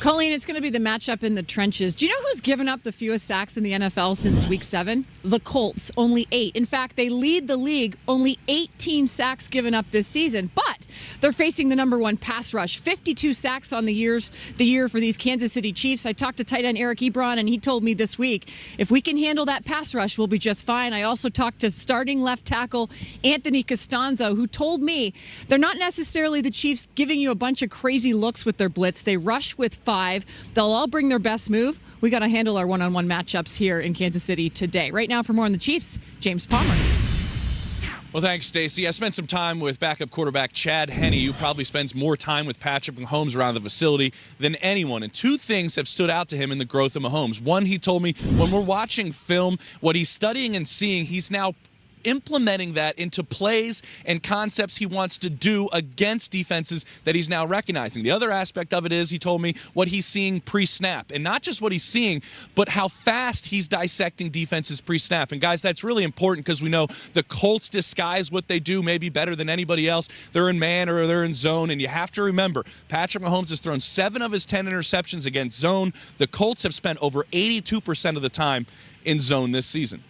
Colleen, it's going to be the matchup in the trenches. Do you know who's given up the fewest sacks in the NFL since Week 7? The Colts, only 8. In fact, they lead the league, only 18 sacks given up this season. But they're facing the number 1 pass rush, 52 sacks on the year for these Kansas City Chiefs. I talked to tight end Eric Ebron, and he told me this week, if we can handle that pass rush, we'll be just fine. I also talked to starting left tackle Anthony Costanzo, who told me they're not necessarily the Chiefs giving you a bunch of crazy looks with their blitz. They rush with 5. They'll all bring their best move. We got to handle our one-on-one matchups here in Kansas City today. Right now, for more on the Chiefs, James Palmer. Well, thanks, Stacey. I spent some time with backup quarterback Chad Henne, who probably spends more time with Patrick Mahomes around the facility than anyone. And 2 things have stood out to him in the growth of Mahomes. One, he told me when we're watching film, what he's studying and seeing, he's now implementing that into plays and concepts he wants to do against defenses that he's now recognizing. The other aspect of it is, he told me, what he's seeing pre-snap. And not just what he's seeing, but how fast he's dissecting defenses pre-snap. And guys, that's really important because we know the Colts disguise what they do maybe better than anybody else. They're in man or they're in zone. And you have to remember, Patrick Mahomes has thrown 7 of his 10 interceptions against zone. The Colts have spent over 82% of the time in zone this season.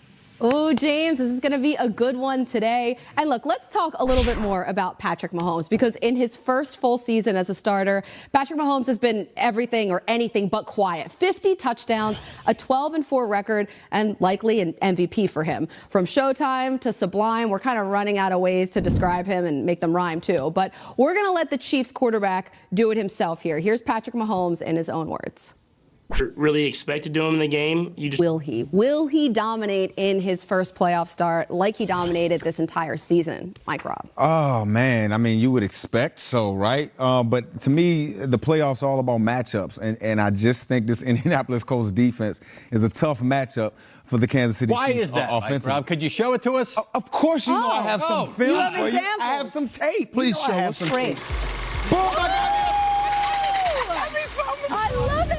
Oh, James, this is going to be a good one today. And look, let's talk a little bit more about Patrick Mahomes, because in his first full season as a starter, Patrick Mahomes has been everything or anything but quiet. 50 touchdowns, a 12-4 record, and likely an MVP for him. From Showtime to Sublime, we're kind of running out of ways to describe him and make them rhyme too. But we're going to let the Chiefs quarterback do it himself here. Here's Patrick Mahomes in his own words. Really expect to do him in the game. Will he dominate in his first playoff start like he dominated this entire season, Mike Robb? Oh, man. I mean, you would expect so, right? But to me, the playoffs are all about matchups. And I just think this Indianapolis Colts defense is a tough matchup for the Kansas City Chiefs. Why is that, Mike Robb? Could you show it to us? Of course you know I have some film you have for examples. you. I have some tape. Please show us. Great. Boom, I got it. I love it.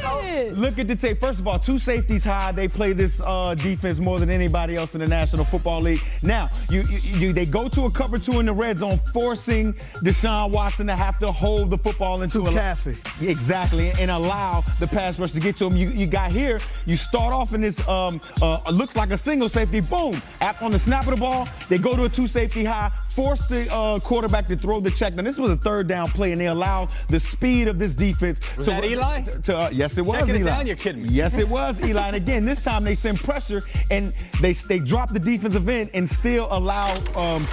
Look at the tape. First of all, 2 safeties high. They play this defense more than anybody else in the National Football League. Now, they go to a cover 2 in the red zone, forcing Deshaun Watson to have to hold the football into Kathy. Exactly, and allow the pass rush to get to him. You got here, you start off in this, looks like a single safety, boom. On the snap of the ball, they go to a 2 safety high, force the quarterback to throw the check. Now, this was a 3rd down play, and they allowed the speed of this defense. Was that Eli? Yes, it was Checking Eli. it down, you're kidding me. Yes, it was Eli. And again, this time they send pressure, and they drop the defensive end and still allow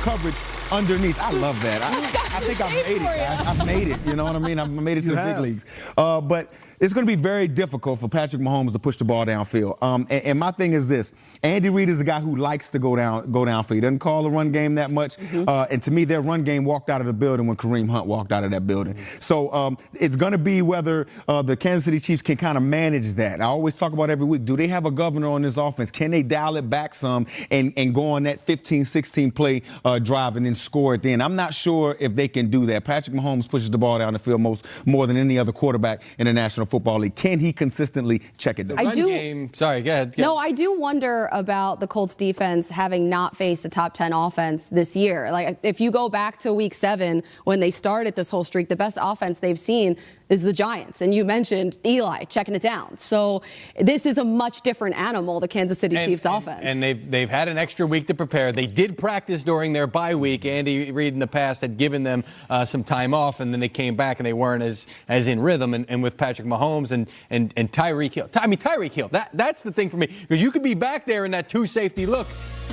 coverage underneath. I love that. I think I've made it, guys. I've made it. You know what I mean? I've made it to the big leagues. But it's going to be very difficult for Patrick Mahomes to push the ball downfield. And my thing is this: Andy Reid is a guy who likes to go downfield. He doesn't call the run game that much. And to me, their run game walked out of the building when Kareem Hunt walked out of that building. So it's going to be whether the Kansas City Chiefs can kind of manage that. I always talk about every week, do they have a governor on this offense? Can they dial it back some and go on that 15, 16 play drive and then score at the end? I'm not sure if they can do that. Patrick Mahomes pushes the ball down the field more than any other quarterback in the National Football League. Can he consistently check it down? Sorry, go ahead. No, I do wonder about the Colts defense having not faced a top 10 offense this year. Like, if you go back to Week 7 when they started this whole streak, the best offense they've seen is the Giants. And you mentioned Eli checking it down. So this is a much different animal, the Kansas City Chiefs offense. And they've had an extra week to prepare. They did practice during their bye week. Andy Reid in the past had given them some time off, and then they came back and they weren't as in rhythm. And with Patrick Mahomes and Tyreek Hill. I mean, Tyreek Hill, that's the thing for me. Because you could be back there in that 2 safety look,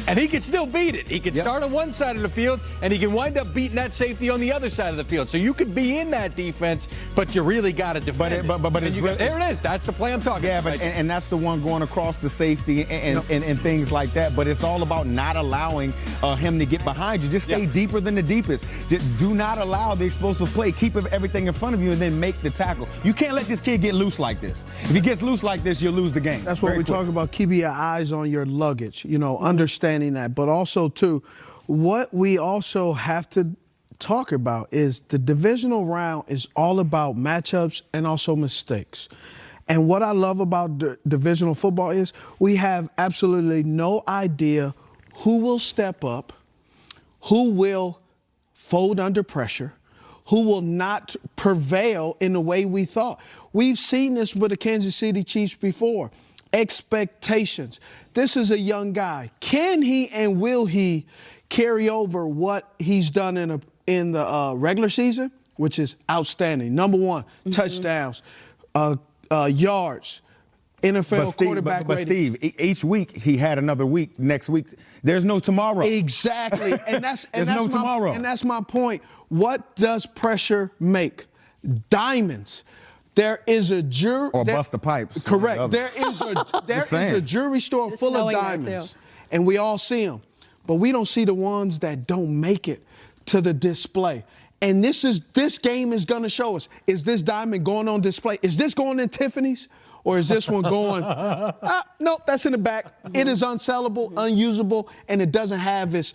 and he could still beat it. He could start on one side of the field, and he can wind up beating that safety on the other side of the field. So you could be in that defense, but you really got to defend it. But there it is. That's the play I'm talking about. Yeah, and that's the one going across the safety and things like that. But it's all about not allowing him to get behind you. Just stay deeper than the deepest. Just do not allow the explosive play. Keep everything in front of you and then make the tackle. You can't let this kid get loose like this. If he gets loose like this, you'll lose the game. That's what we talk about, keeping your eyes on your luggage, understanding that. But also, too, what we also have to talk about is the divisional round is all about matchups and also mistakes. And what I love about divisional football is we have absolutely no idea who will step up, who will fold under pressure, who will not prevail in the way we thought. We've seen this with the Kansas City Chiefs before. Expectations. This is a young guy. Can he and will he carry over what he's done in the regular season, which is outstanding? Number one, touchdowns, yards. NFL quarterback but Steve, each week he had another week. Next week, there's no tomorrow. Exactly, and there's no tomorrow. And that's my point. What does pressure make? Diamonds. There is a jury. Or bust the pipes. Correct. There is a jewelry store full of diamonds, and we all see them, but we don't see the ones that don't make it to the display. And this game is going to show us: is this diamond going on display? Is this going in Tiffany's? Or is this one going, nope, that's in the back. It is unsellable, unusable, and it doesn't have its